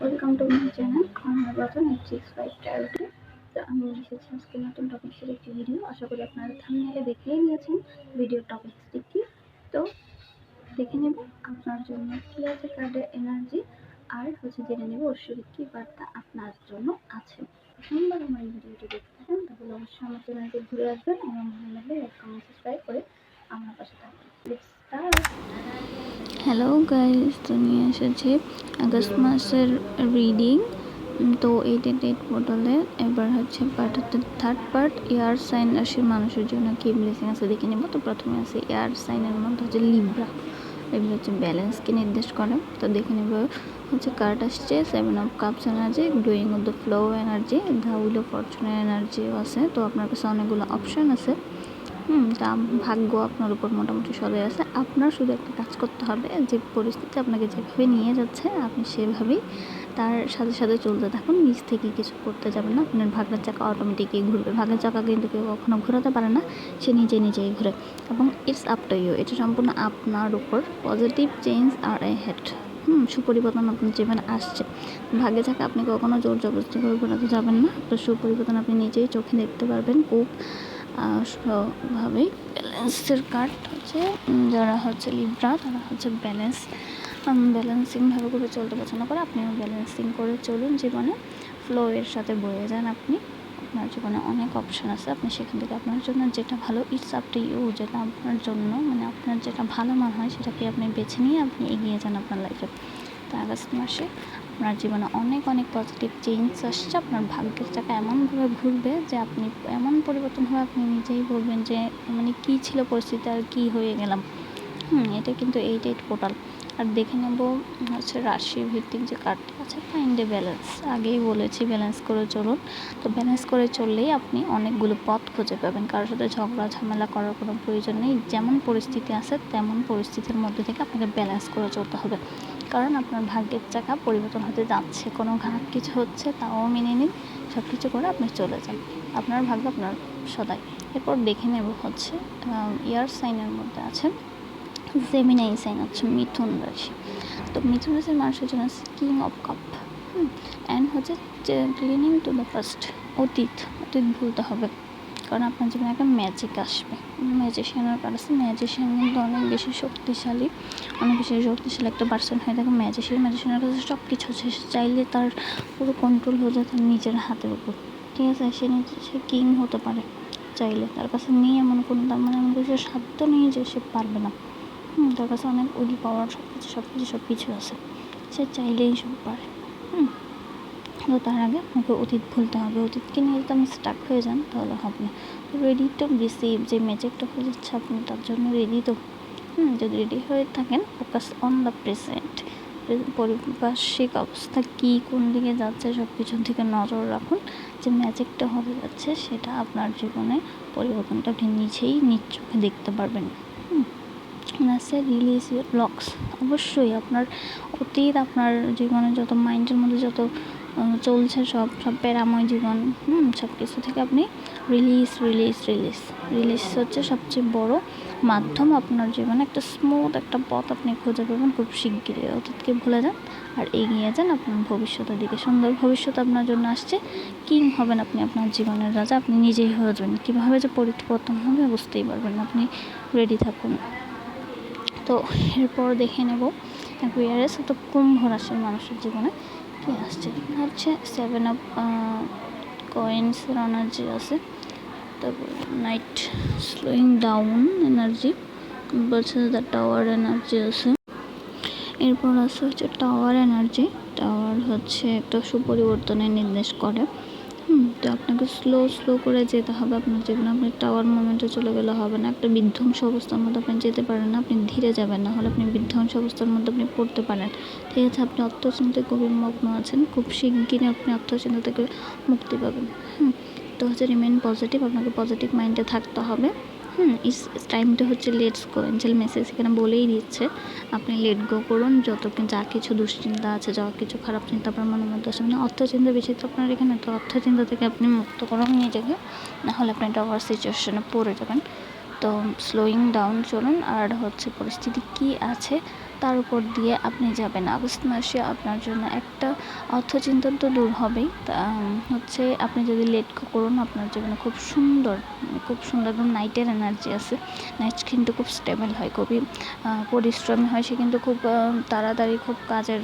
Welcome to my channel আমার button 865 travel. তো আমি এসেছি আজকে নতুন টপিক্সের একটি ভিডিও। আশা করি আপনারা থাম্বনেইলে দেখেই নিয়েছেন ভিডিওর টপিক্সটি কি। তো দেখে নেব আপনার জন্য কি আছে কার্ডের এনার্জি, আর জেনে নেব অবশ্যই কি বার্তা আপনার জন্য আছে। প্রথমবার আমার এই ভিডিওটি দেখতে থাকেন তাহলে অবশ্যই আমার চ্যানেলটি ঘুরে আসবেন এবং ভালো লাগলে লাইক কমেন্ট সাবস্ক্রাইব করে আমার পাশে থাকবেন। Let's start. হ্যালো গাইস, তো নিয়ে এসেছি আগস্ট মাসের রিডিং। তো 888 পোর্টালে এবার পার্ট হচ্ছে থার্ড পার্ট, এয়ার সাইন রাশির মানুষের জন্য কি ব্লেসিং আছে দেখে নেব। তো প্রথমে আছে এয়ার সাইনের মধ্যে লিব্রা। এগুলো ব্যালেন্সকে নির্দেশ করে। তো দেখে নেব কার্ড আসছে 7 of cups energy, doing of the flow energy, the wheel of ফরচুনের এনার্জিও আছে। তো আপনার কাছে অনেকগুলো অপশান আছে। তা ভাগ্য আপনার উপর মোটামুটি সদয় আছে। আপনার শুধু একটা কাজ করতে হবে, যে পরিস্থিতি আপনাকে যেভাবে নিয়ে যাচ্ছে আপনি সেভাবেই তার সাথে সাথে চলতে থাকুন। নিজ থেকে কিছু করতে যাবেন না। আপনার ভাগ্যের চাকা অটোমেটিকই ঘুরবে। ভাগ্যের চাকা কিন্তু কেউ কখনো ঘোরাতে পারে না, সে নিজেই ঘুরে। এবং ইটস আপ টু ইউ, এটা সম্পূর্ণ আপনার উপর। পজিটিভ চেঞ্জ আর এ হেড, সুপরিবর্তন আপনার জীবনে আসছে। ভাগ্যে চাকা আপনি কখনো জোর জবরদস্তি করে ঘোরাতে যাবেন না। আপনার সুপরিবর্তন আপনি নিজেই চোখে দেখতে পারবেন খুব স্বভাবেই। ব্যালেন্সের কার্ড যারা লিব্রা, তারা ব্যালেন্সিংভাবে করে চলতে পছন্দ করে। আপনিও ব্যালেন্সিং করে চলুন জীবনে, ফ্লো এর সাথে বয়ে যান। আপনার জীবনে অনেক অপশান আছে, আপনি সেখান থেকে আপনার জন্য যেটা ভালো, ইটস আপ টু ইউ, যেটা আপনার জন্য আপনার যেটা ভালো মনে হয় সেটাকে আপনি বেছে নিয়ে আপনি এগিয়ে যান আপনার লাইফে। তো আগস্ট মাসে আপনার জীবনে অনেক পজিটিভ চেঞ্জ আসছে। আপনার ভাগ্যের চাকা এমনভাবে ঘুরবে যে আপনি এমন পরিবর্তন হবে, আপনি নিজেই বলবেন যে কী ছিল পরিস্থিতি আর কী হয়ে গেলাম। এটা কিন্তু 8 পোর্টাল। আর দেখে নেব রাশি ভিত্তিক যে কার্ডটি আছে, ফাইন্ড এ ব্যালেন্স। আগেই বলেছি ব্যালেন্স করে চলুন। তো ব্যালেন্স করে চললেই আপনি অনেকগুলো পথ খুঁজে পাবেন। কারোর সাথে ঝগড়া ঝামেলা করার কোনো প্রয়োজন নেই। যেমন পরিস্থিতি আছে তেমন পরিস্থিতির মধ্যে থেকে আপনাকে ব্যালেন্স করে চলতে হবে। কারণ আপনার ভাগ্যের চাকা পরিবর্তন হতে যাচ্ছে, কোনো খারাপ কিছু হচ্ছে তাও মেনে নিন, সব কিছু করে আপনি চলে যান। আপনার ভাগ্য আপনার সদাই। এরপর দেখে নেব এয়ার সাইনের মধ্যে আছে জেমিনাই সাইন, মিথুন রাশি। তো মিথুন রাশির মানুষের জন্য king of cup and cleaning to the past. অতীত ভুলতে হবে, কারণ আপনার জীবনে একটা ম্যাজিক আসবে। ম্যাজিশিয়ানের কার্ড আছে। ম্যাজিশিয়ান কিন্তু অনেক বেশি শক্তিশালী একটা পার্সন হয়ে থাকে। ম্যাজিশিয়ানের কাছে সব কিছু আছে। সে চাইলে তার পুরো কন্ট্রোল হয়ে যায় তার নিজের হাতের উপর, ঠিক আছে। সে কিং হতে পারে চাইলে। তার কাছে নেই এমন কোনো, তার এমন কিছু সাধ্য নেই যে সে পারবে না। তার কাছে অনেক উইল পাওয়ার, সব কিছু আছে। সে চাইলেই সব পারে। তো তার আগে আপনাকে অতীত ভুলতে হবে। অতীতকে নিয়ে যদি আপনি স্টাক হয়ে যান তাহলে হবে না। রেডি টু রিসিভ, যে ম্যাজিকটা হয়ে যাচ্ছে আপনি তার জন্য রেডি তো। যদি রেডি হয়ে থাকেন, ফোকাস অন দ্য প্রেজেন্ট। পারিপার্শ্বিক অবস্থা কী, কোন দিকে যাচ্ছে, সব কিছুর দিকে নজর রাখুন। যে ম্যাজিকটা হতে যাচ্ছে সেটা আপনার জীবনে পরিবর্তনটা আপনি নিজেই নিজ চোখে দেখতে পারবেন। আছে রিলিজ ইউর ব্লকস। অবশ্যই আপনার অতীত, আপনার জীবনে যত মাইন্ডের মধ্যে যত চলছে সব প্যারাময় জীবন, সব কিছু থেকে আপনি রিলিজ হচ্ছে সবচেয়ে বড় মাধ্যম। আপনার জীবনে একটা স্মুথ একটা পথ আপনি খুঁজে পাবেন খুব শিগগিরই। অতীতকে ভুলে যান আর এগিয়ে যান আপনার ভবিষ্যতের দিকে। সুন্দর ভবিষ্যৎ আপনার জন্য আসছে। কিং হবেন আপনি, আপনার জীবনের রাজা আপনি নিজেই হয়ে যাবেন। কীভাবে যে পরিবর্তন হবে বুঝতেই পারবেন। আপনি রেডি থাকুন। তো এরপর দেখে নেব অ্যাকুয়ারিয়াস, তো কুম্ভ রাশির মানুষের জীবনে কী আসছে। 7 অফ কয়েন্সের এনার্জি আছে। তারপর নাইট স্লোয়িং ডাউন এনার্জি বলছে, দ্য টাওয়ার এনার্জি আছে। এরপর আছে টাওয়ার এনার্জি। টাওয়ার একটা সুপরিবর্তনের নির্দেশ করে। তো আপনাকে স্লো করে যেতে হবে আপনার জীবনে। আপনি টাওয়ার মোমেন্টে চলে গেলে হবে না। একটা বিধ্বংস অবস্থার মধ্যে আপনি যেতে পারেন না। আপনি ধীরে যাবেন, না হলে আপনি বিধ্বংস অবস্থার মধ্যে আপনি পড়তে পারেন, ঠিক আছে। আপনি আত্মচিন্তায় গভীর মগ্ন আছেন। খুব শিগগিরই আপনি আত্মচিন্তা থেকে মুক্তি পাবেন। তো রিমেইন পজিটিভ, আপনাকে পজিটিভ মাইন্ডে থাকতে হবে। টাইমটা লেটস গো। এঞ্জেল মেসেজ এখানে বলেই দিচ্ছে আপনি লেট গো করুন। যা কিছু দুশ্চিন্তা আছে, যা কিছু খারাপ চিন্তা আপনার মনের মধ্যে আসে, অর্থচিন্তা বেশি তো আপনার এখানে। তো অর্থচিন্তা থেকে আপনি মুক্ত করুন নিজেকে, নাহলে আপনি টাওয়ার সিচুয়েশনে পড়ে যাবেন। তো স্লোয়িং ডাউন চলুন। আর পরিস্থিতি কি আছে তার উপর দিয়ে আপনি যাবেন। আগস্ট মাসে আপনার জন্য একটা অর্থচিন্তা তো দূর হবেই, হচ্ছে আপনি যদি লেট করুন আপনার জীবনে খুব সুন্দর একদম নাইটের এনার্জি আছে। নাইট কিন্তু খুব স্টেবল হয়, খুবই পরিশ্রমী হয়, সে কিন্তু খুব তাড়াতাড়ি খুব কাজের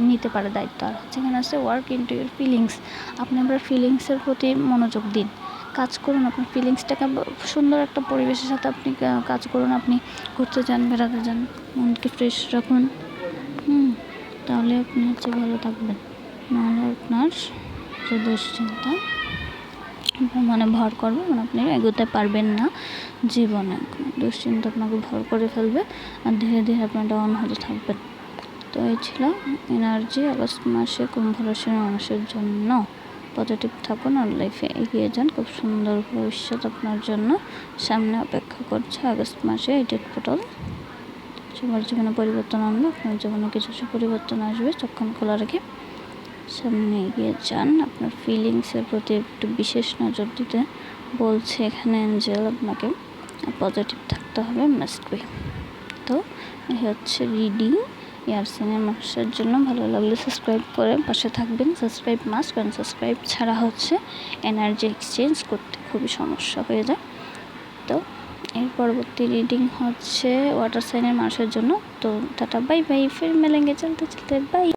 নিতে পারে দায়িত্ব। আর হচ্ছে এখানে আছে ওয়ার্ক ইনটু ইউর ফিলিংস। আপনি আপনার ফিলিংসের প্রতি মনোযোগ দিন, কাজ করুন, আপনার ফিলিংসটাকে সুন্দর একটা পরিবেশের সাথে আপনি কাজ করুন। আপনি ঘুরতে যান, বেড়াতে যান, মনকে ফ্রেশ রাখুন, তাহলে আপনি হচ্ছে ভালো থাকবেন। নাহলে আপনার যে দুশ্চিন্তা আপনার মনে ভর করবে, আপনি এগোতে পারবেন না জীবনে। দুশ্চিন্তা আপনাকে ভর করে ফেলবে আর ধীরে ধীরে আপনার ডাউন হতে থাকবেন। তো এই ছিল এনার্জি আগস্ট মাসে কুম্ভ রাশির মানুষের জন্য। পজিটিভ থাকুন আর লাইফে এগিয়ে যান, খুব সুন্দর ভবিষ্যৎ আপনার জন্য সামনে অপেক্ষা করছে। আগস্ট মাসে 8 পোর্টাল সবার জীবনে পরিবর্তন আনবে, আপনার জীবনে কিছু পরিবর্তন আসবে। চক্ষু খোলা রেখে সামনে এগিয়ে যান। আপনার ফিলিংসের প্রতি একটু বিশেষ নজর দিতে বলছে এখানে অ্যাঞ্জেল আপনাকে, পজিটিভ থাকতে হবে, মাস্ট বি। তো এই হচ্ছে রিডিং ইয়ারসিনের মানুষের জন্য। ভালো লাগলে সাবস্ক্রাইব করে পাশে থাকবেন। সাবস্ক্রাইব মাস্ট, কারণ সাবস্ক্রাইব ছাড়া হচ্ছে এনার্জি এক্সচেঞ্জ করতে খুবই সমস্যা হয়ে যায়। তো এর পরবর্তী রিডিং হচ্ছে ওয়াটার সাইনের মানুষের জন্য। তো টাটা, বাই বাই, ফির মিলেंगे চলতে চলতে, বাই।